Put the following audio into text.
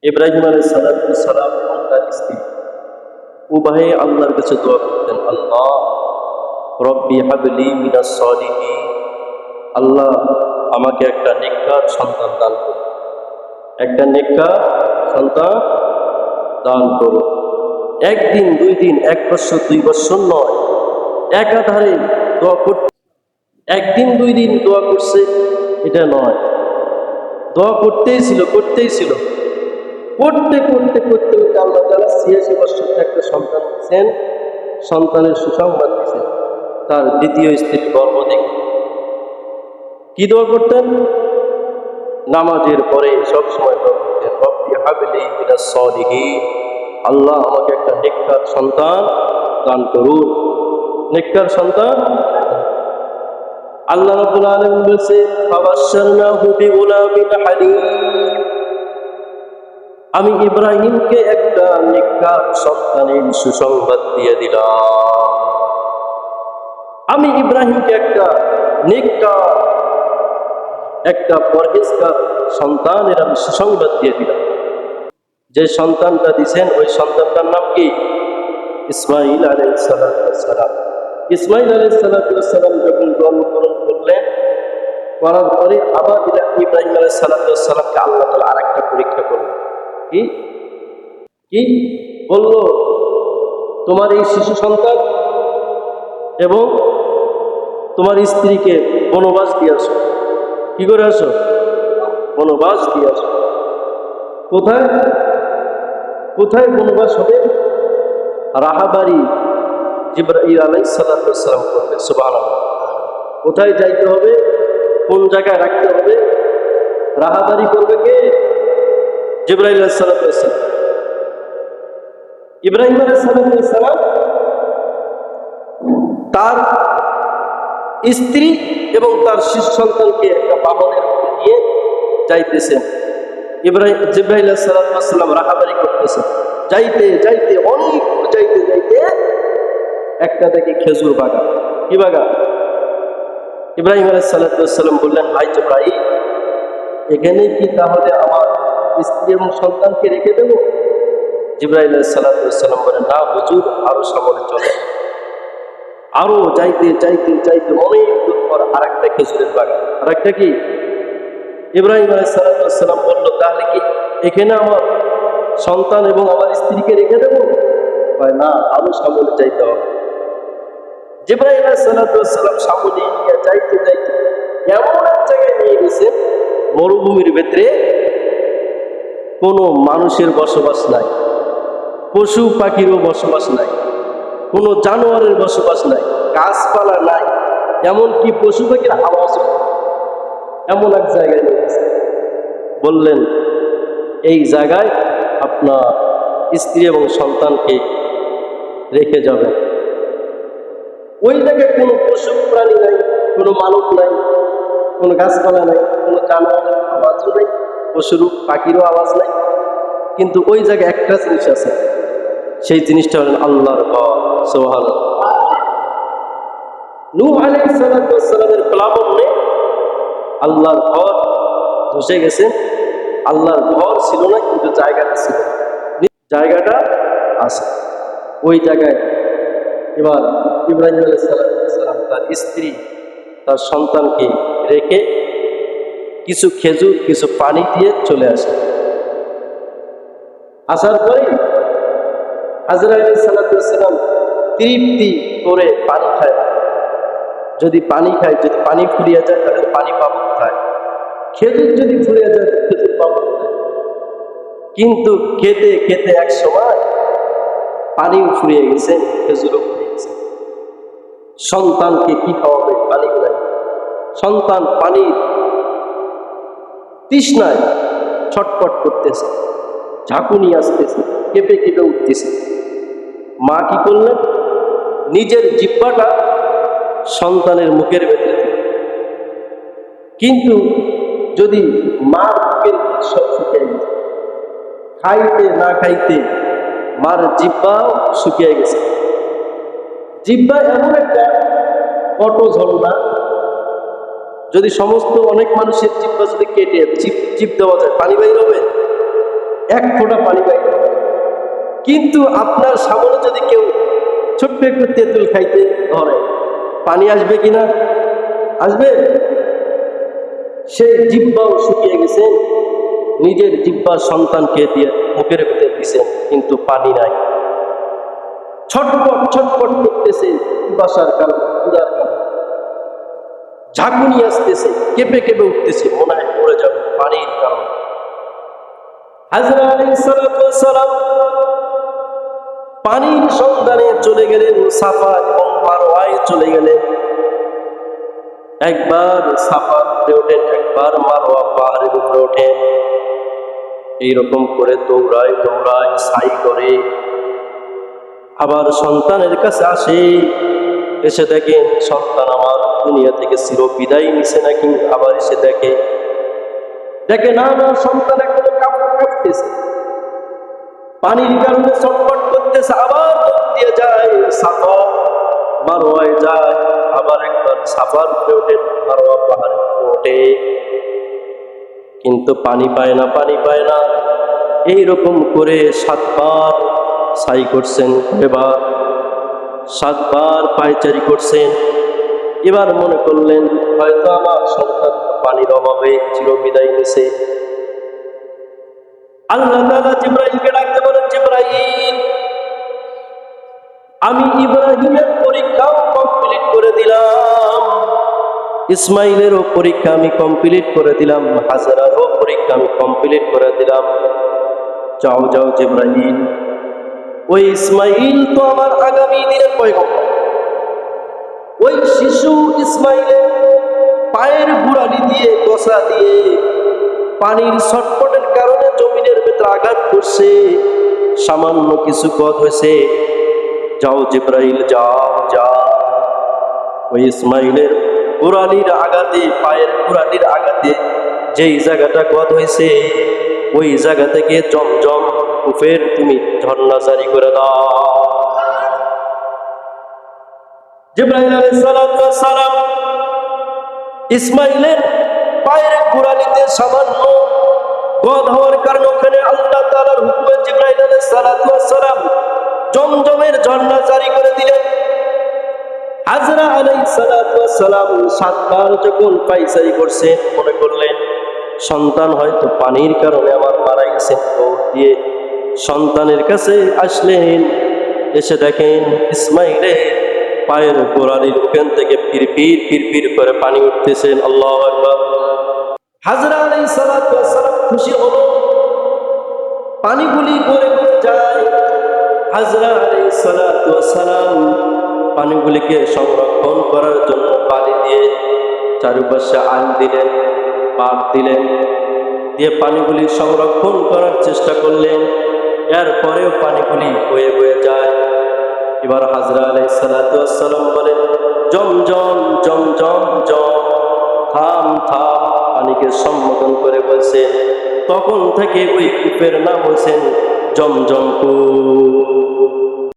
ইব্রাহিম আলাইহিস সালাম এবং তার স্ত্রী উভয়ে আল্লাহর কাছে দোয়া করতেন, আল্লাহ রব্বি হাবলি মিনাস সালিহিন, আল্লাহ আমাকে একটা নেককার সন্তান দান করো, একটা নেককার সন্তান দান করো। একদিন, 2 দিন, 1 বছর, 2 বছর নয়, একাধারে দোয়া করতে, একদিন 2 দিন দোয়া করছে এটা নয়, দোয়া করতেই ছিল করতে করতে করতে আল্লাহ তাআলা 86 বছর একটা সন্তান দিয়েছেন। সন্তানের সুসংবাদ দিয়েছেন তার দ্বিতীয় স্ত্রীর গর্ভ থেকে। কি দোয়া করতেন? নামাজের পরে সবসময় দোয়া করতেন, রব্বি হাবলি মিনাস সালিহিন, আল্লাহ আমাকে একটা নেককার সন্তান দান করুন, নেককার সন্তান। আল্লাহ রাব্বুল আলামিন বলেছে, ফাবাশশারনাহু বিগুলামিন হালিম, আমি ইব্রাহিমকে একটা নেককার সন্তানের সুসংবাদ দিয়ে দিলাম। আমি ইব্রাহিমকে একটা নেককার, একটা পরহেজগার সন্তানের আমি সুসংবাদ দিয়ে দিলাম। যে সন্তানটা দিয়েছেন ওই সন্তানটার নাম কি? ইসমাঈল আলাইহিস সালাম। ইসমাঈল আলাইহিস সালাম যখন জন্মগ্রহণ করলেন, করার পরে আবার ইব্রাহিম আলাইহিস সালামকে আল্লাহ তাআলা আরেকটা পরীক্ষা করলেন। কি কি বলল? তোমার এই শিশু সন্তান এবং তোমার স্ত্রীকে বনবাস দিয়ে আসো। কি করে আসো? বনবাস দিয়ে আসো। কোথায় কোথায় বনবাস হবে? রাহাবাড়ি জিবরাইল আলাইহিস সালাম করবে। সুবহানাল্লাহ। কোথায় যাইতে হবে? কোন জায়গায় রাখতে হবে? রাহাবাড়ি করবে কে? জিবরাইল আলাইহিস সালাম। ইব্রাহিম আলাইহিস সালাম তার স্ত্রী এবং তার শিশু সন্তানকে একটা বাহনের উপরে নিয়ে যাইতেছেন। জিবরাইল আলাইহিস সালাম রাহাবারি করতেছেন। যাইতে যাইতে অনেক যাইতে যাইতে একটা দেখে খেজুর বাগান। কি বাগান? ইব্রাহিম আলাইহিস সালাম বললেন, ভাই জিবরাইল, এখানে কি তাহলে আমার স্ত্রী এবং সন্তানকে রেখে দেবো? জিবরাইল আলাইহিস সালাম বলেন, না হুজুর, আরো সামনে চলে। আরো যাইতে যাইতে যাইতে অনেক দূর পর আরেকটা খেজুরের বাগান। আরেকটা কি? ইব্রাহিম আলাইহিস সালাম বলল, তাহলে কি এখানে আমার সন্তান এবং আমার স্ত্রীকে রেখে দেবো? না, আরো সামনে যাইতে হবে। জিবরাইল আলাইহিস সালাম সামনে নিয়ে যাইতে যাইতে এমন এক জায়গায় নিয়ে গেছে, মরুভূমির ভেতরে কোনো মানুষের বসবাস নাই, পশু পাখিরও বসবাস নাই, কোনো জানোয়ারের বসবাস নাই, গাছপালা নাই, এমনকি পশু পাখির আওয়াজ। এমন এক জায়গায় নিয়ে গেছে। বললেন, এই জায়গায় আপনার স্ত্রী এবং সন্তানকে রেখে যাবেন। ওই জায়গায় কোনো পশু প্রাণী নাই, কোনো মানব নাই, কোনো গাছপালা নাই, কোনো জানোয়ারের আওয়াজও নাই, পশুর পাখিরও আওয়াজ নাই। কিন্তু ওই জায়গায় একটা জিনিস আছে, সেই জিনিসটা হলেন আল্লাহর ঘর। সুবহানাল্লাহ। নূহ আলাইহিস সালামের প্লাবনে আল্লাহর ঘর ধসে গেছে। আল্লাহর ঘর ছিল না, কিন্তু জায়গাটা ছিল, জায়গাটা আছে। ওই জায়গায় এবার ইব্রাহিম আলাইহিস সালাম তার স্ত্রী, তার সন্তানকে রেখে কিছু খেজুর, কিছু পানি দিয়ে চলে আসে। আসার পরে হাজরা আলাইহিস সালাম তৃপ্তি করে পানি খায়। যদি পানি খায়, যদি পানি ফুরিয়ে যায়, তাহলে পানি পাবো কোথায়? খেজুর যদি ফুরিয়ে যায়, খেজুর পাবো কোথায়? কিন্তু খেতে খেতে এক সময় পানিও ফুরিয়ে গেছে, খেজুরও ফুরিয়ে গেছে। সন্তানকে কি খাওয়াবে? পানি নাই। সন্তান পানির তৃষ্ণায় ছটপট করতেছে, ঝাঁকুনি আসতেছে, কেঁপে কেঁপে উঠতেছে। মা কি করলেন? নিজের জিহ্বাটা সন্তানের মুখের ভেতরে দিল। কিন্তু যদি মার মুখের সব শুকিয়ে গেছে, খাইতে না খাইতে মার জিহ্বাও শুকিয়ে গেছে। জিহ্বা এমন একটা অটো ঝরনা, যদি সমস্ত অনেক মানুষের জিহ্বা যদি কেটে চিপ দেওয়া যায়, পানি বাইর হবে? এক ফোঁটা পানি পাইতে পারে। কিন্তু আপনার সামনে যদি কেউ ছোট্ট একটু তেঁতুল খাইতে ধরে, পানি আসবে কিনা? আসবে? সে জিহ্বাও শুকিয়ে গেছে, নিজের জিহ্বা সন্তানকে দিয়ে মুখের ভিতরে দিছেন, কিন্তু পানি নাই। ছটপট ছটপট করতেছে, পিপাসার কারণে, ক্ষুধার কারণে, ঝাঁকুনি আসতেছে, কেঁপে কেঁপে উঠতেছে, মনে হয় পড়ে যাবে পানির কারণে। হযরত আলাইহিস সালাতু ওয়াস সালাম পানির সন্ধানে চলে গেলেন, সাফা এবং মারওয়ায় চলে গেলেন। একবার সাফা উপরে ওঠেন, একবার মারওয়া পাহাড়ের উপরে ওঠেন। এইরকম করে দৌড়ায় দৌড়ায় সাই করে, আবার সন্তানের কাছে আসে, এসে দেখেন সন্তান আমার দুনিয়া থেকে চির বিদায় নিছে নাকি। আবার এসে দেখে না না, সন্তান এখনো কাঁপতেছে, পানির কারণে ছটফট করতেছে। আবার দৌড় দিয়ে যায়, সাফা মারওয়ায় যায়, আবার একবার সাফার উপরে ওঠে, মারওয়া পাহাড়ে ওঠে, কিন্তু পানি পায় না, পানি পায় না। এইরকম করে 7 বার সাই করছেন, এবার 7 বার পায়চারি করছেন। এবার মনে করলেন হয়তো আমার সন্তান পানির অভাবে চিরবিদায় নিছে। আল্লাহ তাআলা জিবরাইলকে ডাকতে বলেন, জিবরাইল, আমি ইব্রাহিমের পরীক্ষাও কমপ্লিট করে দিলাম, ইসমাইলেরও পরীক্ষা আমি কমপ্লিট করে দিলাম, হাজারারও পরীক্ষা আমি কমপ্লিট করে দিলাম। যাও যাও জিবরাইল, ওই ইসমাইল তো আমার আগামী দিনের পয়গম্বর, ওই শিশু ইসমাইলের পায়ের গোড়ালি দিয়ে কষা দিয়ে পানির ছটফটের কারণে জমিনের ভেতরে আঘাত করছে, সামান্য কিছু পথ হয়েছে। যাও জিবরাইল, যাও যাও, ওই ইসমাইলের গোড়ালির আঘাতে, পায়ের গোড়ালির আঘাতে যেই জায়গাটা গদ হয়েছে, ওই জায়গা থেকে জমজম কুফের তুমি ঝর্ণা জারি করে দাও। জিবরাইল আলাইহিস সালাতু ওয়াস সালাম ইসমাইলের পায়ের গোড়ালিতে সামান্য গদ হওয়ার কারণে ওখানে আল্লাহ তাআলার হুকুমে জিবরাইল আলাইহিস সালাতু ওয়াস সালাম জমজমের ঝর্ণা জারি করে দিলেন। হাজরা আলাইহিস সালাতু ওয়াস সালাম 7 বার যখন পায়চারি করছেন, মনে করলেন সন্তান হয়তো পানির কারণে আমার মারা গেছে। দৌড় দিয়ে সন্তানের কাছে আসলেন, এসে দেখেন ইসমাইলের পায়ের গোড়ালির ওখান থেকে পিরপির করে পানি উঠতেছেন। আল্লাহু আকবার। হাজরা আলাইহিস সালাতু ওয়াস সালাম খুশি হলো, পানিগুলি গড়ে গড়ে যায়। হাজরা আলাইহিস সালাতু ওয়াস সালাম পানিগুলিকে সংরক্ষণ করার জন্য পানি দিয়ে চারপাশে আল দিলেন, পাক দিলেন, দিয়ে পানিগুলি সংরক্ষণ করার চেষ্টা করলেন। এরপরেও পানিগুলি বয়ে বয়ে যায়। এবার হাজরা আলাইহিস সালাতু ওয়াস সালাম বলেন, জমজম জমজম জম, থাম থাম, পানিকে সম্বোধন করে বলছে। তখন থেকে ওই কূপের নাম হয়েছেন জমজম কূপ।